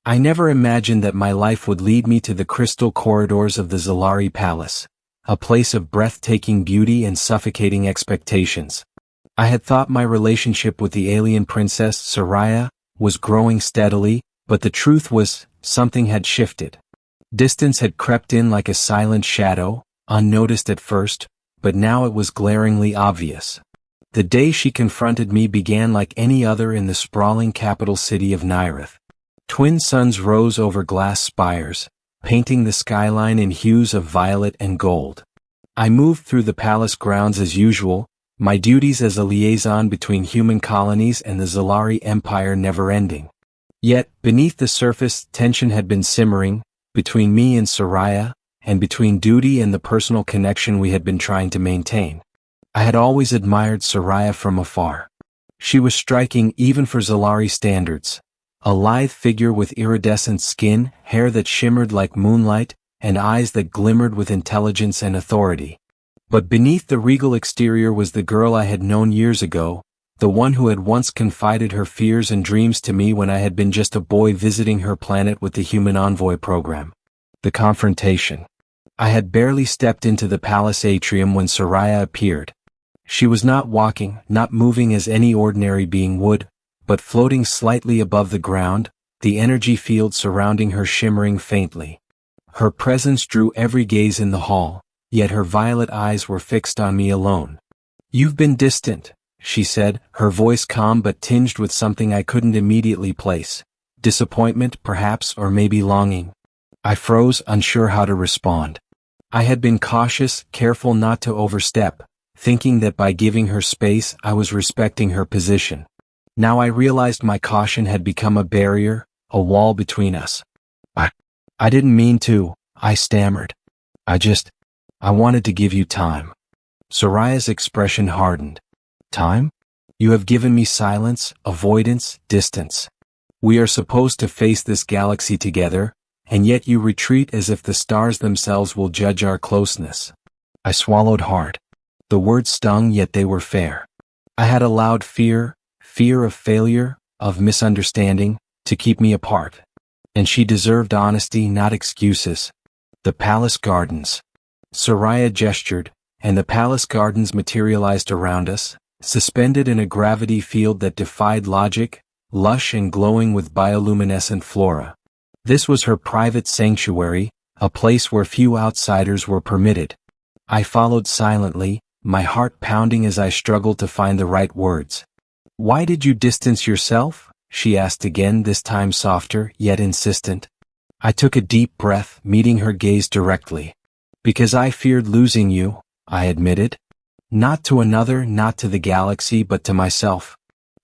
I never imagined that my life would lead me to the crystal corridors of the Xelari Palace, a place of breathtaking beauty and suffocating expectations. I had thought my relationship with the alien princess, Soraya, was growing steadily, but the truth was, something had shifted. Distance had crept in like a silent shadow, unnoticed at first, but now it was glaringly obvious. The day she confronted me began like any other in the sprawling capital city of Nyrith. Twin suns rose over glass spires, painting the skyline in hues of violet and gold. I moved through the palace grounds as usual, my duties as a liaison between human colonies and the Xelari Empire never ending. Yet, beneath the surface, tension had been simmering, between me and Soraya, and between duty and the personal connection we had been trying to maintain. I had always admired Soraya from afar. She was striking even for Xelari standards. A lithe figure with iridescent skin, hair that shimmered like moonlight, and eyes that glimmered with intelligence and authority. But beneath the regal exterior was the girl I had known years ago, the one who had once confided her fears and dreams to me when I had been just a boy visiting her planet with the Human Envoy program. The Confrontation. I had barely stepped into the palace atrium when Soraya appeared. She was not walking, not moving as any ordinary being would, but floating slightly above the ground, the energy field surrounding her shimmering faintly. Her presence drew every gaze in the hall, yet her violet eyes were fixed on me alone. "You've been distant," she said, her voice calm but tinged with something I couldn't immediately place. Disappointment, perhaps, or maybe longing. I froze, unsure how to respond. I had been cautious, careful not to overstep, thinking that by giving her space I was respecting her position. Now I realized my caution had become a barrier, a wall between us. I didn't mean to, I stammered. I wanted to give you time. Soraya's expression hardened. Time? You have given me silence, avoidance, distance. We are supposed to face this galaxy together, and yet you retreat as if the stars themselves will judge our closeness. I swallowed hard. The words stung, yet they were fair. I had allowed fear of failure, of misunderstanding, to keep me apart. And she deserved honesty, not excuses. The palace gardens. Soraya gestured, and the palace gardens materialized around us, suspended in a gravity field that defied logic, lush and glowing with bioluminescent flora. This was her private sanctuary, a place where few outsiders were permitted. I followed silently, my heart pounding as I struggled to find the right words. "Why did you distance yourself?" she asked again, this time softer, yet insistent. I took a deep breath, meeting her gaze directly. "Because I feared losing you," I admitted. "Not to another, not to the galaxy, but to myself.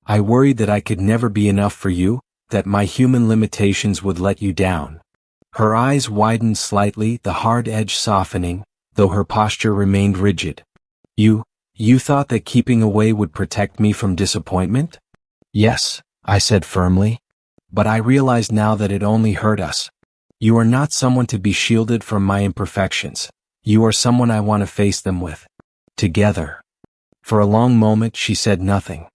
I worried that I could never be enough for you, that my human limitations would let you down." Her eyes widened slightly, the hard edge softening, though her posture remained rigid. You thought that keeping away would protect me from disappointment?" "Yes," I said firmly. "But I realize now that it only hurt us. You are not someone to be shielded from my imperfections. You are someone I want to face them with. Together." For a long moment she said nothing.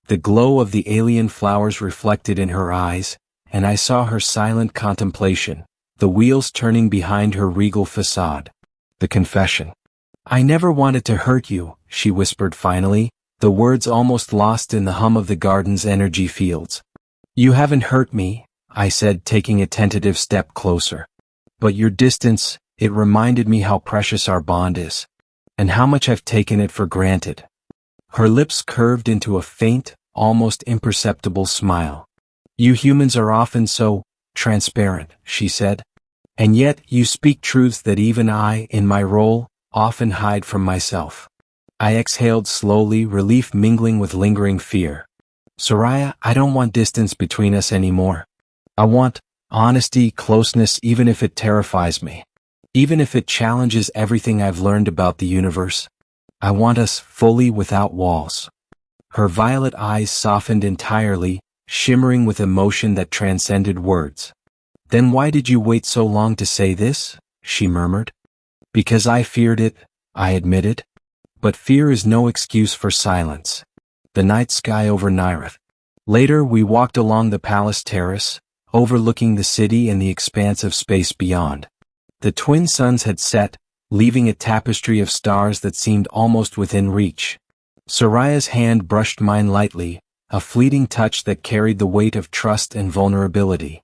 The glow of the alien flowers reflected in her eyes, and I saw her silent contemplation, the wheels turning behind her regal facade. The confession. "I never wanted to hurt you," she whispered finally, the words almost lost in the hum of the garden's energy fields. "You haven't hurt me," I said, taking a tentative step closer. "But your distance, it reminded me how precious our bond is, and how much I've taken it for granted." Her lips curved into a faint, almost imperceptible smile. "You humans are often so transparent," she said. "And yet you speak truths that even I, in my role, often hide from myself." I exhaled slowly, relief mingling with lingering fear. "Soraya, I don't want distance between us anymore. I want honesty, closeness, even if it terrifies me. Even if it challenges everything I've learned about the universe. I want us fully without walls." Her violet eyes softened entirely, shimmering with emotion that transcended words. "Then why did you wait so long to say this?" she murmured. "Because I feared it," I admitted. But fear is no excuse for silence. The night sky over Nyrith. Later we walked along the palace terrace, overlooking the city and the expanse of space beyond. The twin suns had set, leaving a tapestry of stars that seemed almost within reach. Soraya's hand brushed mine lightly, a fleeting touch that carried the weight of trust and vulnerability.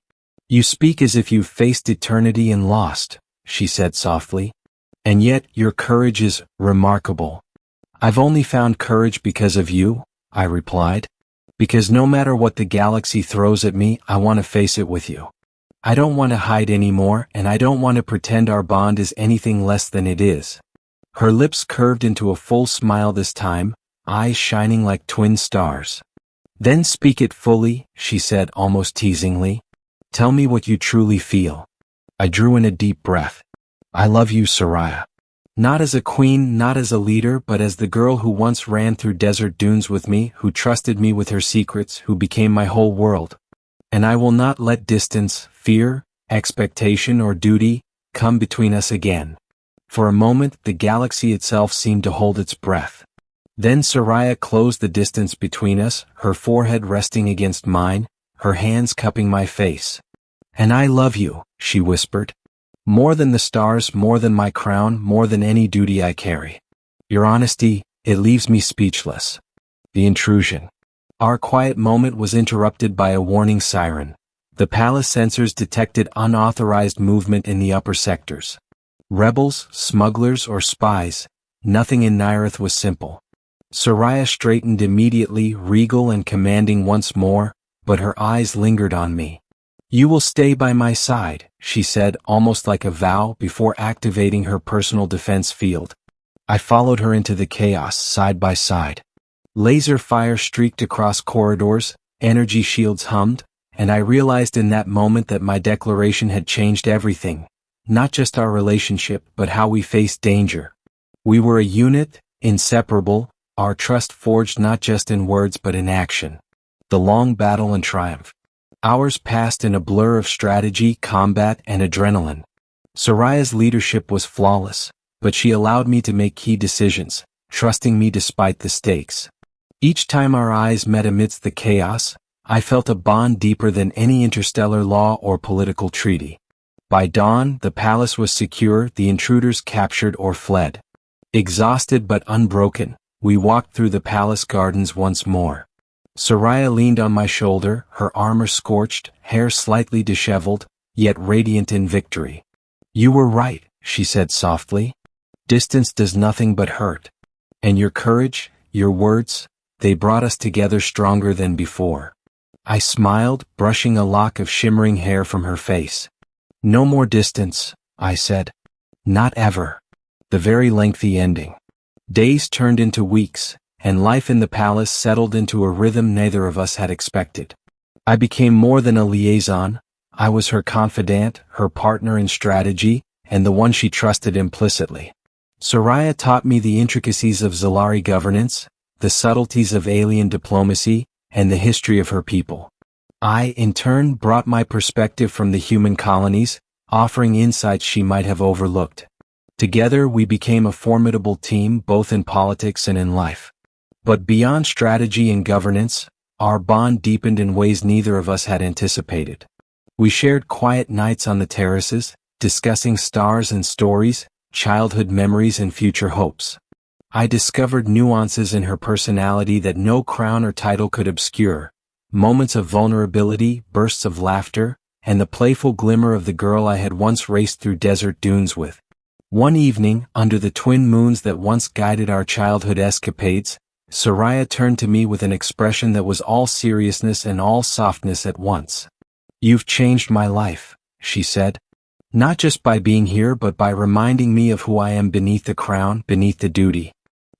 "You speak as if you've faced eternity and lost," she said softly. "And yet your courage is remarkable." "I've only found courage because of you," I replied. "Because no matter what the galaxy throws at me, I want to face it with you. I don't want to hide anymore, and I don't want to pretend our bond is anything less than it is." Her lips curved into a full smile this time, eyes shining like twin stars. "Then speak it fully," she said almost teasingly. "Tell me what you truly feel." I drew in a deep breath. "I love you, Soraya. Not as a queen, not as a leader, but as the girl who once ran through desert dunes with me, who trusted me with her secrets, who became my whole world. And I will not let distance, fear, expectation, or duty come between us again." For a moment, the galaxy itself seemed to hold its breath. Then Soraya closed the distance between us, her forehead resting against mine, her hands cupping my face. "And I love you," she whispered. "More than the stars, more than my crown, more than any duty I carry. Your honesty, it leaves me speechless." The intrusion. Our quiet moment was interrupted by a warning siren. The palace sensors detected unauthorized movement in the upper sectors. Rebels, smugglers, or spies, nothing in Nyrith was simple. Soraya straightened immediately, regal and commanding once more, but her eyes lingered on me. "You will stay by my side," she said almost like a vow before activating her personal defense field. I followed her into the chaos, side by side. Laser fire streaked across corridors, energy shields hummed, and I realized in that moment that my declaration had changed everything. Not just our relationship, but how we faced danger. We were a unit, inseparable, our trust forged not just in words but in action. The long battle and triumph. Hours passed in a blur of strategy, combat, and adrenaline. Soraya's leadership was flawless, but she allowed me to make key decisions, trusting me despite the stakes. Each time our eyes met amidst the chaos, I felt a bond deeper than any interstellar law or political treaty. By dawn, the palace was secure, the intruders captured or fled. Exhausted but unbroken, we walked through the palace gardens once more. Soraya leaned on my shoulder, her armor scorched, hair slightly disheveled, yet radiant in victory. "You were right," she said softly. "Distance does nothing but hurt. And your courage, your words, they brought us together stronger than before." I smiled, brushing a lock of shimmering hair from her face. "No more distance," I said. "Not ever." The very lengthy ending. Days turned into weeks, and life in the palace settled into a rhythm neither of us had expected. I became more than a liaison. I was her confidant, her partner in strategy, and the one she trusted implicitly. Soraya taught me the intricacies of Xelari governance, the subtleties of alien diplomacy, and the history of her people. I, in turn, brought my perspective from the human colonies, offering insights she might have overlooked. Together we became a formidable team both in politics and in life. But beyond strategy and governance, our bond deepened in ways neither of us had anticipated. We shared quiet nights on the terraces, discussing stars and stories, childhood memories and future hopes. I discovered nuances in her personality that no crown or title could obscure, moments of vulnerability, bursts of laughter, and the playful glimmer of the girl I had once raced through desert dunes with. One evening, under the twin moons that once guided our childhood escapades, Soraya turned to me with an expression that was all seriousness and all softness at once. "You've changed my life," she said. "Not just by being here but by reminding me of who I am beneath the crown, beneath the duty.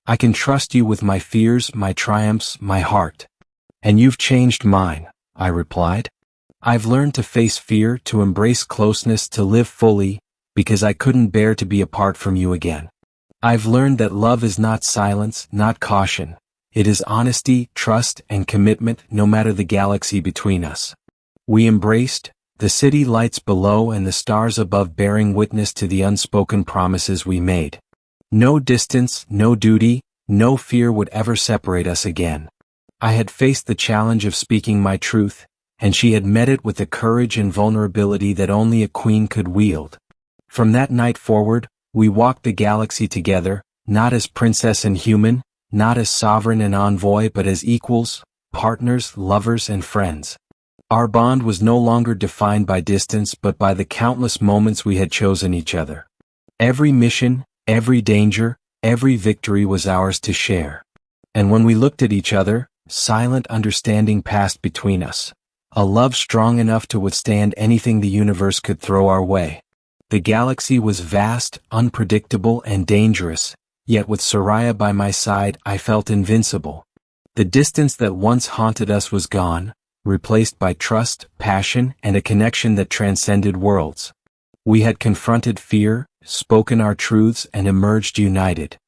I can trust you with my fears, my triumphs, my heart." "And you've changed mine," I replied. "I've learned to face fear, to embrace closeness, to live fully, because I couldn't bear to be apart from you again. I've learned that love is not silence, not caution. It is honesty, trust, and commitment, no matter the galaxy between us." We embraced, the city lights below and the stars above bearing witness to the unspoken promises we made. No distance, no duty, no fear would ever separate us again. I had faced the challenge of speaking my truth, and she had met it with the courage and vulnerability that only a queen could wield. From that night forward, we walked the galaxy together, not as princess and human, not as sovereign and envoy, but as equals, partners, lovers, and friends. Our bond was no longer defined by distance but by the countless moments we had chosen each other. Every mission, every danger, every victory was ours to share. And when we looked at each other, silent understanding passed between us. A love strong enough to withstand anything the universe could throw our way. The galaxy was vast, unpredictable, and dangerous, yet with Soraya by my side I felt invincible. The distance that once haunted us was gone, replaced by trust, passion, and a connection that transcended worlds. We had confronted fear, spoken our truths, and emerged united.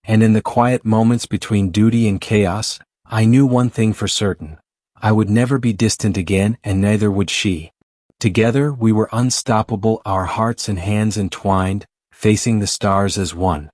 And in the quiet moments between duty and chaos, I knew one thing for certain. I would never be distant again, and neither would she. Together we were unstoppable, our hearts and hands entwined, facing the stars as one.